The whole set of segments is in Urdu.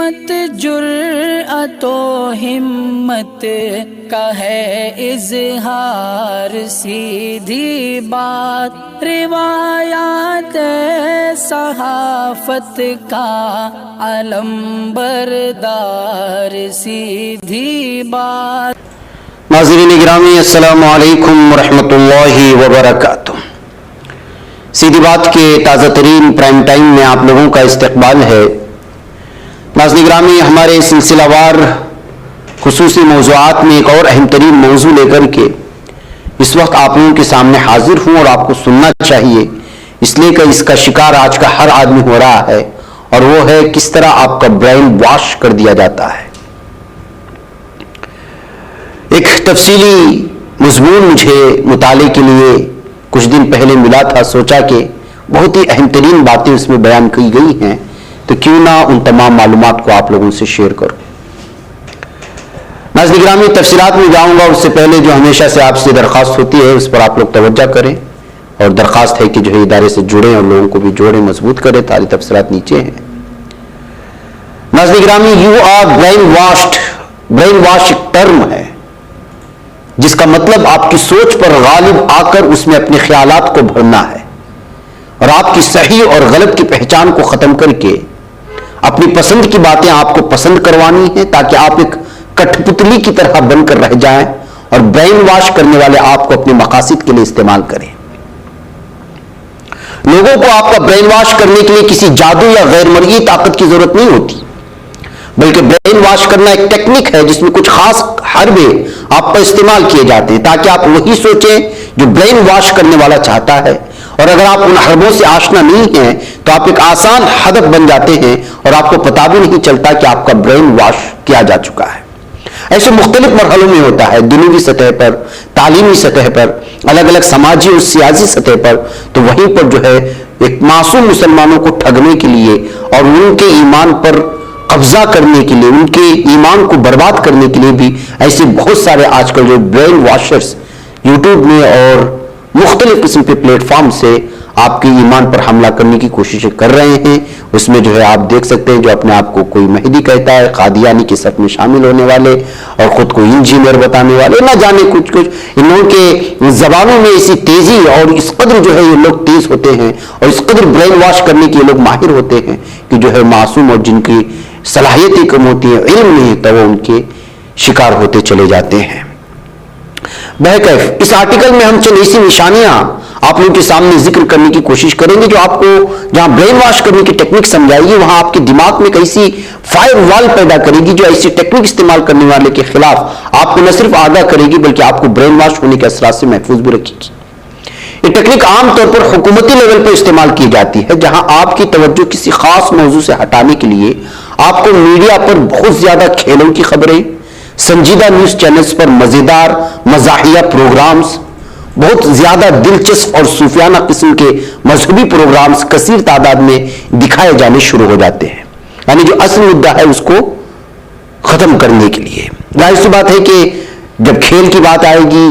مت جرأت و ہمت کا ہے اظہار، سیدھی بات روایات صحافت کا علم بردار، سیدھی بات۔ ناظرین گرامی السلام علیکم ورحمۃ اللہ وبرکاتہ۔ سیدھی بات کے تازہ ترین پرائم ٹائم میں آپ لوگوں کا استقبال ہے۔ ناظرین گرامی، ہمارے سلسلہ وار خصوصی موضوعات میں ایک اور اہم ترین موضوع لے کر کے اس وقت آپ لوگوں کے سامنے حاضر ہوں، اور آپ کو سننا چاہیے اس لیے کہ اس کا شکار آج کا ہر آدمی ہو رہا ہے، اور وہ ہے کس طرح آپ کا برین واش کر دیا جاتا ہے۔ ایک تفصیلی مضمون مجھے مطالعے کے لیے کچھ دن پہلے ملا تھا، سوچا کہ بہت ہی اہم ترین باتیں اس میں بیان کی گئی ہیں، تو کیوں نہ ان تمام معلومات کو آپ لوگوں سے شیئر کروں۔ ناظرین گرامی، تفصیلات میں جاؤں گا اس سے پہلے جو ہمیشہ سے آپ سے درخواست ہوتی ہے اس پر آپ لوگ توجہ کریں، اور درخواست ہے کہ جو ہے ادارے سے جڑیں اور لوگوں کو بھی جوڑیں، مضبوط کریں۔ ساری تفصیلات نیچے ہیں۔ ناظرین گرامی، you our brain washed, brain wash ایک ٹرم ہے جس کا مطلب آپ کی سوچ پر غالب آ کر اس میں اپنے خیالات کو بھرنا ہے، اور آپ کی صحیح اور غلط کی پہچان کو ختم کر کے اپنی پسند کی باتیں آپ کو پسند کروانی ہیں، تاکہ آپ ایک کٹھ پتلی کی طرح بن کر رہ جائیں اور برین واش کرنے والے آپ کو اپنے مقاصد کے لیے استعمال کریں۔ لوگوں کو آپ کا برین واش کرنے کے لیے کسی جادو یا غیر مرئی طاقت کی ضرورت نہیں ہوتی، بلکہ برین واش کرنا ایک ٹیکنیک ہے جس میں کچھ خاص حربے آپ پر استعمال کیے جاتے ہیں تاکہ آپ وہی سوچیں جو برین واش کرنے والا چاہتا ہے، اور اگر آپ ان حربوں سے آشنا نہیں ہیں تو آپ ایک آسان ہدف بن جاتے ہیں اور آپ کو پتہ بھی نہیں چلتا کہ آپ کا برین واش کیا جا چکا ہے۔ ایسے مختلف مرحلوں میں ہوتا ہے، دنیوی سطح پر، تعلیمی سطح پر، الگ الگ سماجی اور سیاسی سطح پر، تو وہیں پر جو ہے ایک معصوم مسلمانوں کو ٹھگنے کے لیے اور ان کے ایمان پر قبضہ کرنے کے لیے، ان کے ایمان کو برباد کرنے کے لیے بھی ایسے بہت سارے آج کل جو برین واشرز یوٹیوب میں اور مختلف قسم کے پلیٹ فارم سے آپ کے ایمان پر حملہ کرنے کی کوششیں کر رہے ہیں۔ اس میں جو ہے آپ دیکھ سکتے ہیں جو اپنے آپ کو کوئی مہدی کہتا ہے، قادیانی کے صف میں شامل ہونے والے اور خود کو انجینئر بتانے والے، نہ جانے کچھ ان لوگوں کے زبانوں میں ایسی تیزی اور اس قدر جو ہے یہ لوگ تیز ہوتے ہیں اور اس قدر برین واش کرنے کے لوگ ماہر ہوتے ہیں کہ جو ہے معصوم اور جن کی صلاحیتیں کم ہوتی ہیں، علم نہیں تو وہ ان کے شکار ہوتے چلے جاتے ہیں۔ بہرکیف اس آرٹیکل میں ہم چند ایسی نشانیاں آپ لوگوں کے سامنے ذکر کرنے کی کوشش کریں گے جو آپ کو جہاں برین واش کرنے کی ٹیکنیک سمجھائے گی وہاں آپ کے دماغ میں ایک ایسی فائر وال پیدا کرے گی جو ایسی ٹیکنیک استعمال کرنے والے کے خلاف آپ کو نہ صرف آگاہ کرے گی بلکہ آپ کو برین واش ہونے کے اثرات سے محفوظ بھی رکھے گی۔ یہ ٹیکنیک عام طور پر حکومتی لیول پر استعمال کی جاتی ہے، جہاں آپ کی توجہ کسی خاص موضوع سے ہٹانے کے لیے آپ کو میڈیا پر بہت زیادہ کھیلوں کی خبریں، سنجیدہ نیوز چینلز پر مزیدار مزاحیہ پروگرامز، بہت زیادہ دلچسپ اور صوفیانہ قسم کے مذہبی پروگرامز کثیر تعداد میں دکھائے جانے شروع ہو جاتے ہیں، یعنی جو اصل مدعا ہے اس کو ختم کرنے کے لیے۔ ظاہر سی بات ہے کہ جب کھیل کی بات آئے گی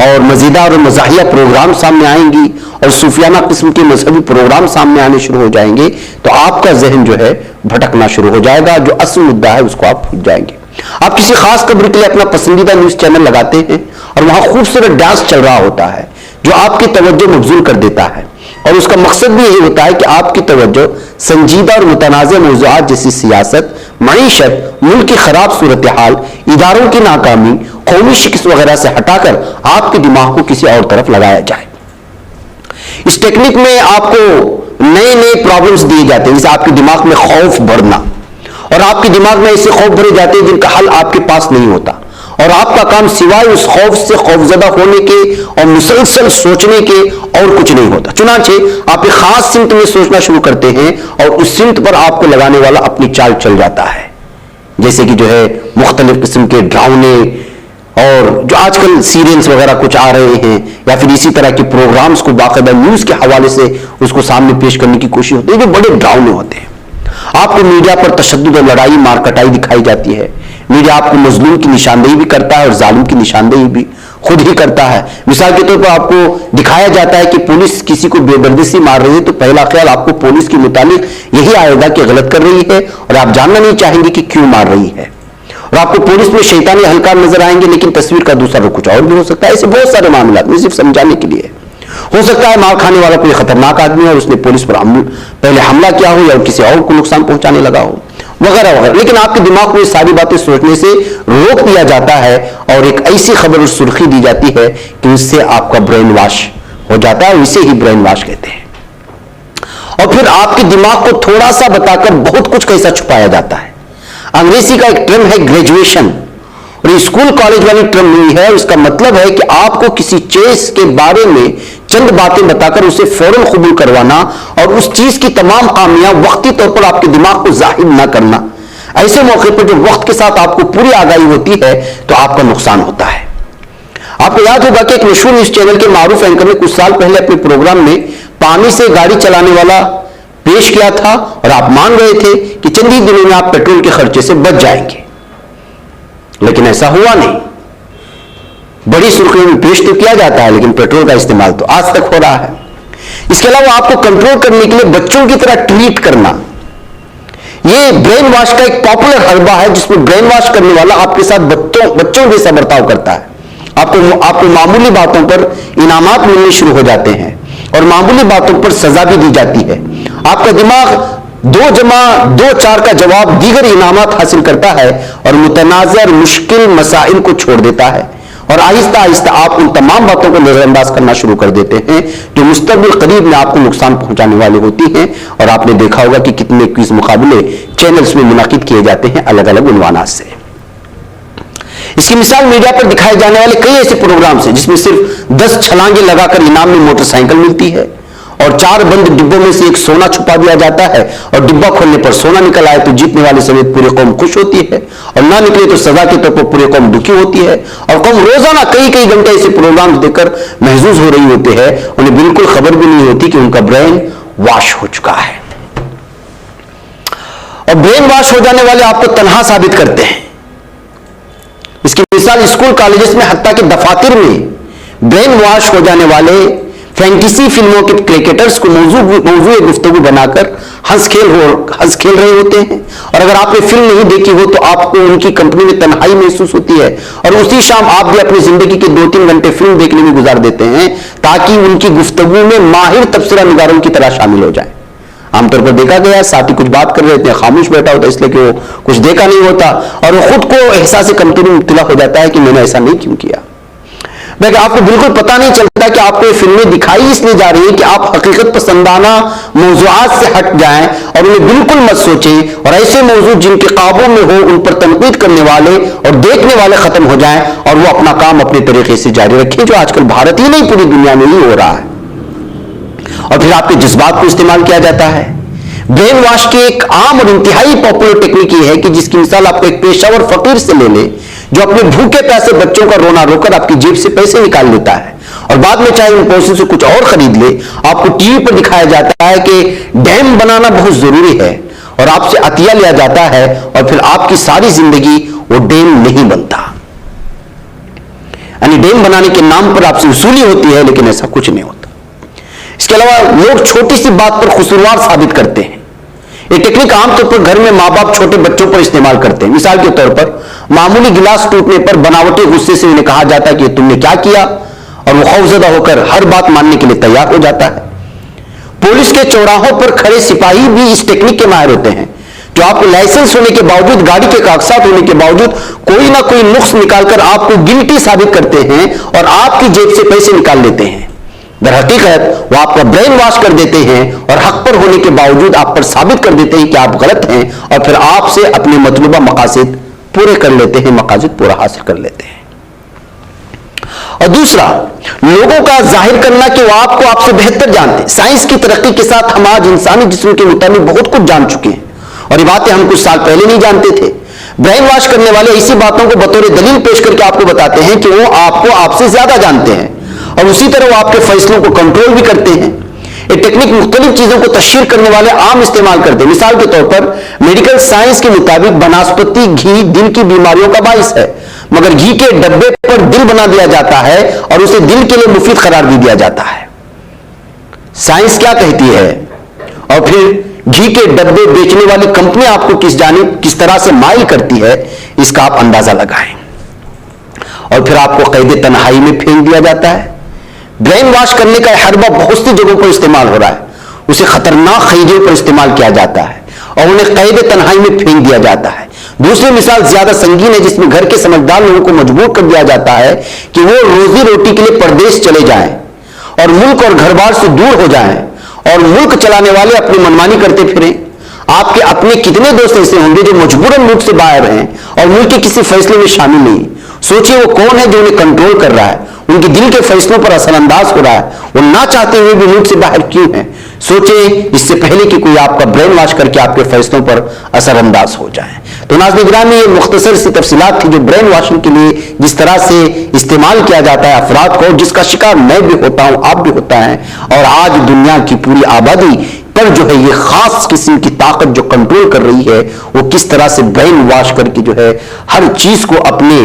اور مزیدار اور مزاحیہ پروگرام سامنے آئیں گی اور صوفیانہ قسم کے مذہبی پروگرام سامنے آنے شروع ہو جائیں گے تو آپ کا ذہن جو ہے بھٹکنا شروع ہو جائے گا، جو اصل مدعا ہے اس کو آپ بھول جائیں گے۔ آپ کسی خاص خبر کے لیے اپنا پسندیدہ نیوز چینل لگاتے ہیں اور وہاں خوبصورت ڈانس چل رہا ہوتا ہے جو آپ کی توجہ مبذول کر دیتا ہے، اور اس کا مقصد بھی یہی ہوتا ہے کہ آپ کی توجہ سنجیدہ اور متنازع موضوعات جیسی سیاست، معیشت، ملک کی خراب صورتحال، اداروں کی ناکامی، قومی شکست وغیرہ سے ہٹا کر آپ کے دماغ کو کسی اور طرف لگایا جائے۔ اس ٹیکنیک میں آپ کو نئے نئے پرابلمز دیے جاتے ہیں، جیسے آپ کے دماغ میں خوف بڑھنا، اور آپ کے دماغ میں ایسے خوف بھرے جاتے ہیں جن کا حل آپ کے پاس نہیں ہوتا، اور آپ کا کام سوائے اس خوف سے خوفزدہ ہونے کے اور مسلسل سوچنے کے اور کچھ نہیں ہوتا۔ چنانچہ آپ ایک خاص سمت میں سوچنا شروع کرتے ہیں اور اس سمت پر آپ کو لگانے والا اپنی چال چل جاتا ہے، جیسے کہ جو ہے مختلف قسم کے ڈراؤنے اور جو آج کل سیریلز وغیرہ کچھ آ رہے ہیں، یا پھر اسی طرح کے پروگرامز کو باقاعدہ نیوز کے حوالے سے اس کو سامنے پیش کرنے کی کوشش ہوتی ہے جو بڑے ڈراؤنے ہوتے ہیں۔ آپ کو میڈیا پر تشدد اور لڑائی مار کٹائی دکھائی جاتی ہے، میڈیا آپ کو مظلوم کی نشاندہی بھی کرتا ہے اور ظالم کی نشاندہی بھی خود ہی کرتا ہے. مثال کے طور پر آپ کو دکھایا جاتا ہے کہ پولیس کسی کو بے دردی سے مار رہی ہے تو پہلا خیال آپ کو پولیس کے متعلق یہی آئے گا کہ غلط کر رہی ہے اور آپ جاننا نہیں چاہیں گے کہ کیوں مار رہی ہے. اور آپ کو پولیس میں شیطانی اہلکار نظر آئیں گے لیکن تصویر کا دوسرا رخ کچھ اور بھی ہو سکتا ہے. ایسے بہت سارے معاملات میں صرف سمجھانے کے لیے ہو سکتا ہے مار کھانے والا کوئی خطرناک آدمی ہے اور اس نے پولیس پر پہلے حملہ کیا ہو یا کسی اور کو نقصان پہنچانے لگا ہو وغیرہ وغیرہ. لیکن آپ کے دماغ کو یہ ساری باتیں سوچنے سے روک دیا جاتا ہے اور ایک ایسی خبر اور سرخی دی جاتی ہے کہ اس سے آپ کا برین واش ہو جاتا ہے. اسے ہی برین واش کہتے ہیں. اور پھر آپ کے دماغ کو تھوڑا سا بتا کر بہت کچھ کیسا چھپایا جاتا ہے. انگریزی کا ایک ٹرم ہے گریجویشن اور اسکول کالج والی ٹرم نہیں ہے. اس کا مطلب ہے کہ آپ کو کسی چیز کے بارے میں چند باتیں بتا کر اسے فوراً قبول کروانا اور اس چیز کی تمام خامیاں وقتی طور پر آپ کے دماغ کو ظاہر نہ کرنا. ایسے موقع پر جب وقت کے ساتھ آپ کو پوری آگاہی ہوتی ہے تو آپ کا نقصان ہوتا ہے. آپ کو یاد ہوگا کہ ایک مشہور نیوز چینل کے معروف اینکر نے کچھ سال پہلے اپنے پروگرام میں پانی سے گاڑی چلانے والا پیش کیا تھا اور آپ مان گئے تھے کہ چند ہی دنوں میں آپ پیٹرول کے خرچے سے بچ جائیں گے. لیکن ایسا ہوا نہیں. بڑی سرخیوں میں پیش تو کیا جاتا ہے لیکن پیٹرول کا استعمال تو آج تک ہو رہا ہے. اس کے علاوہ آپ کو کنٹرول کرنے کے لیے بچوں کی طرح ٹریٹ کرنا یہ برین واش کا ایک پاپولر حربہ ہے جس میں برین واش کرنے والا آپ کے ساتھ بچوں جیسا برتاؤ کرتا ہے. آپ کو معمولی باتوں پر انعامات ملنے شروع ہو جاتے ہیں اور معمولی باتوں پر سزا بھی دی جاتی ہے. آپ کا دماغ 2 جمع 2 4 کا جواب دیگر انعامات حاصل کرتا ہے اور متنازع اور مشکل مسائل کو چھوڑ دیتا ہے اور آہستہ آہستہ آپ ان تمام باتوں کو نظر انداز کرنا شروع کر دیتے ہیں جو مستقبل قریب میں آپ کو نقصان پہنچانے والی ہوتی ہیں. اور آپ نے دیکھا ہوگا کہ کتنے کوئز مقابلے چینلز میں منعقد کیے جاتے ہیں الگ الگ عنوانات سے. اس کی مثال میڈیا پر دکھائے جانے والے کئی ایسے پروگرامز ہیں جس میں صرف 10 چھلانگیں لگا کر انعام میں موٹر سائیکل ملتی ہے اور 4 بند ڈبوں میں سے ایک سونا چھپا دیا جاتا ہے اور ڈبہ کھولنے پر سونا نکل آئے تو جیتنے والے سمیت پوری قوم خوش ہوتی ہے اور نہ نکلے تو سزا کے طور پر پوری قوم دکھی ہوتی ہے. اور قوم روزانہ کئی گھنٹے ایسے پروگرام دیکھ کر محظوظ ہو رہی ہوتے ہیں. انہیں بالکل خبر بھی نہیں ہوتی کہ ان کا برین واش ہو چکا ہے. اور برین واش ہو جانے والے آپ کو تنہا ثابت کرتے ہیں. اس کی مثال اسکول کالجز میں حتیٰ کہ دفاتر میں برین واش ہو جانے والے فینٹیسی فلموں کے کرکٹرز کو موضوع گفتگو بنا کر ہنس کھیل رہے ہوتے ہیں. اور اگر آپ نے فلم نہیں دیکھی ہو تو آپ کو ان کی کمپنی میں تنہائی محسوس ہوتی ہے اور اسی شام آپ بھی اپنی زندگی کے 2-3 گھنٹے فلم دیکھنے میں گزار دیتے ہیں تاکہ ان کی گفتگو میں ماہر تبصرہ نگاروں کی طرح شامل ہو جائیں. عام طور پر دیکھا گیا ہے ساتھی کچھ بات کر رہے ہوتے ہیں خاموش بیٹھا ہوتا ہے اس لیے کہ وہ کچھ دیکھا نہیں ہوتا اور وہ خود کو احساس کمتری میں مبتلا ہو جاتا ہے کہ میں نے ایسا نہیں کیوں کیا. لیکن آپ کو بالکل پتہ نہیں چلتا کہ آپ کو یہ فلمیں دکھائی اس لیے جا رہی ہے کہ آپ حقیقت پسندانہ موضوعات سے ہٹ جائیں اور انہیں بالکل مت سوچیں اور ایسے موضوع جن کے قابو میں ہو ان پر تنقید کرنے والے اور دیکھنے والے ختم ہو جائیں اور وہ اپنا کام اپنے طریقے سے جاری رکھیں جو آج کل بھارت ہی نہیں پوری دنیا میں ہی ہو رہا ہے. اور پھر آپ کے جذبات کو استعمال کیا جاتا ہے. برین واش کی ایک عام اور انتہائی پاپولر ٹیکنیک یہ ہے کہ جس کی مثال آپ کو ایک پیشہ ور فقیر سے لے لے جو اپنے بھوکے پیاسے بچوں کا رونا رو کر آپ کی جیب سے پیسے نکال لیتا ہے اور بعد میں چاہے ان پیسوں سے کچھ اور خرید لے. آپ کو ٹی وی پر دکھایا جاتا ہے کہ ڈیم بنانا بہت ضروری ہے اور آپ سے عطیہ لیا جاتا ہے اور پھر آپ کی ساری زندگی وہ ڈیم نہیں بنتا. یعنی ڈیم بنانے کے نام پر آپ سے وصولی ہوتی ہے لیکن ایسا کچھ نہیں ہوتا. اس کے علاوہ لوگ چھوٹی سی بات پر قصوروار ثابت کرتے ہیں. یہ ٹیکنیک عام طور پر گھر میں ماں باپ چھوٹے بچوں پر استعمال کرتے ہیں. مثال کے طور پر معمولی گلاس ٹوٹنے پر بناوٹی غصے سے انہیں کہا جاتا ہے کہ تم نے کیا کیا اور وہ خوفزدہ ہو کر ہر بات ماننے کے لیے تیار ہو جاتا ہے. پولیس کے چوراہوں پر کھڑے سپاہی بھی اس ٹیکنیک کے ماہر ہوتے ہیں جو آپ کو لائسنس ہونے کے باوجود گاڑی کے کاغذات ہونے کے باوجود کوئی نہ کوئی نقص نکال کر آپ کو گلٹی ثابت کرتے ہیں اور آپ کی جیب سے پیسے نکال لیتے ہیں. در حقیقت وہ آپ کا برین واش کر دیتے ہیں اور حق پر ہونے کے باوجود آپ پر ثابت کر دیتے ہیں کہ آپ غلط ہیں اور پھر آپ سے اپنے مطلوبہ مقاصد پورے کر لیتے ہیں مقاصد پورا حاصل کر لیتے ہیں. اور دوسرا لوگوں کا ظاہر کرنا کہ وہ آپ کو آپ سے بہتر جانتے ہیں. سائنس کی ترقی کے ساتھ ہم آج انسانی جسم کے متعلق بہت کچھ جان چکے ہیں اور یہ باتیں ہم کچھ سال پہلے نہیں جانتے تھے. برین واش کرنے والے اسی باتوں کو بطور دلیل پیش کر کے آپ کو بتاتے ہیں کہ وہ آپ کو آپ سے زیادہ جانتے ہیں اور اسی طرح وہ آپ کے فیصلوں کو کنٹرول بھی کرتے ہیں. یہ ٹیکنیک مختلف چیزوں کو تشہیر کرنے والے عام استعمال کرتے ہیں. مثال کے طور پر میڈیکل سائنس کے مطابق بناسپتی گھی دل کی بیماریوں کا باعث ہے، مگر گھی کے ڈبے پر دل بنا دیا جاتا ہے اور اسے دل کے لیے مفید قرار دے دیا جاتا ہے. سائنس کیا کہتی ہے؟ اور پھر گھی کے ڈبے بیچنے والی کمپنی آپ کو کس جانب کس طرح سے مائل کرتی ہے، اس کا آپ اندازہ لگائیں. اور پھر آپ کو قید تنہائی میں پھینک دیا جاتا ہے. برین واش کرنے کا حربہ بہت سی جگہوں پر استعمال ہو رہا ہے. اسے خطرناک خیریوں پر استعمال کیا جاتا ہے اور انہیں قید تنہائی میں پھینک دیا جاتا ہے. دوسری مثال زیادہ سنگین ہے، جس میں گھر کے سمجھدار لوگوں کو مجبور کر دیا جاتا ہے کہ وہ روزی روٹی کے لیے پردیس چلے جائیں اور ملک اور گھر بار سے دور ہو جائیں اور ملک چلانے والے اپنی منمانی کرتے پھریں. آپ کے اپنے کتنے دوست ایسے ہوں گے جو مجبوراً ملک سے باہر ہیں اور ملک کے کسی فیصلے میں شامل نہیں. سوچئے وہ کون ہے جو انہیں کنٹرول کر رہا ہے، ان کے دل کے فیصلوں پر اثر انداز ہو رہا ہے. وہ نہ چاہتے ہوئے بھی ملک سے باہر کیوں ہیں؟ سوچیں اس سے پہلے کہ کوئی آپ کا برین واش کر کے آپ کے فیصلوں پر اثر انداز ہو جائے. تو ناظرین گرامی، یہ مختصر سی تفصیلات تھی جو برین واشنگ کے لیے جس طرح سے استعمال کیا جاتا ہے افراد کو، جس کا شکار میں بھی ہوتا ہوں، آپ بھی ہوتا ہے. اور آج دنیا کی پوری آبادی پر جو ہے یہ خاص قسم کی طاقت جو کنٹرول کر رہی ہے، وہ کس طرح سے برین واش کر کے جو ہے ہر چیز کو اپنے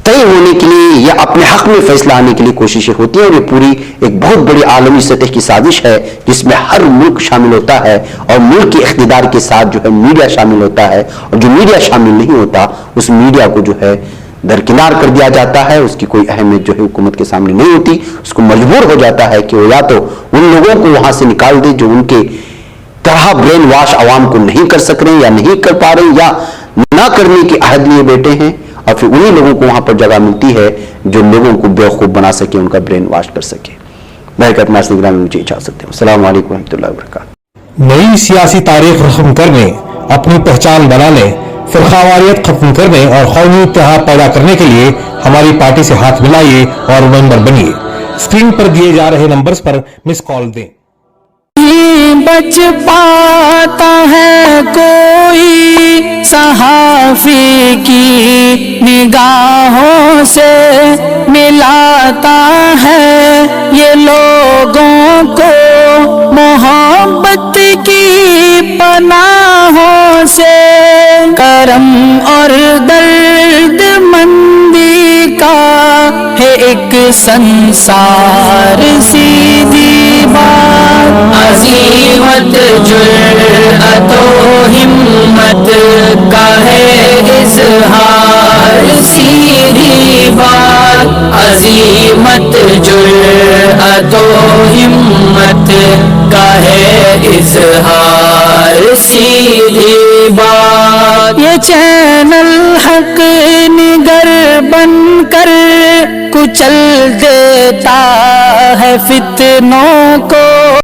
طے ہونے کے لیے یا اپنے حق میں فیصلہ آنے کے لیے کوششیں ہوتی ہیں. اور یہ پوری ایک بہت بڑی عالمی سطح کی سازش ہے جس میں ہر ملک شامل ہوتا ہے اور ملک کے اقتدار کے ساتھ جو ہے میڈیا شامل ہوتا ہے. اور جو میڈیا شامل نہیں ہوتا اس میڈیا کو جو ہے درکنار کر دیا جاتا ہے. اس کی کوئی اہمیت جو ہے حکومت کے سامنے نہیں ہوتی. اس کو مجبور ہو جاتا ہے کہ وہ یا تو ان لوگوں کو وہاں سے نکال دے جو ان کے طرح برین واش عوام کو نہیں کر سک رہے یا نہیں کر پا رہے یا نہ کرنے کی عہد لیے بیٹھے ہیں، اور پھر انہی لوگوں کو وہاں پر جگہ ملتی ہے جو لوگوں کو بیوقوف بنا سکے، ان کا برین واش کر سکے. برکت ناصر گرامی مجھے اجازت دیں. السلام علیکم ورحمۃ اللہ وبرکاتہ. نئی سیاسی تاریخ رقم کرنے، اپنی پہچان بنانے، فرقہ ختم کرنے اور قومی اتحاد پیدا کرنے کے لیے ہماری پارٹی سے ہاتھ ملائیے اور ممبر بنیے. اسکرین پر دیے جا رہے نمبرز پر مس کال دیں. بچ پاتا ہے کوئی صحافی کی نگاہوں سے، ملاتا ہے یہ لوگوں کو محبت کی پناہوں سے. کرم اور درد مندی کا ہے ایک سنسار، سیدھی بات عظیمت جرأت و ہمت کا ہے اظہار. سیدھی بات عظیمت جرأت و ہمت کا ہے اظہار. سیدھی بات یہ چینل حق نگر بن کر کچل دیتا ہے فتنوں کو،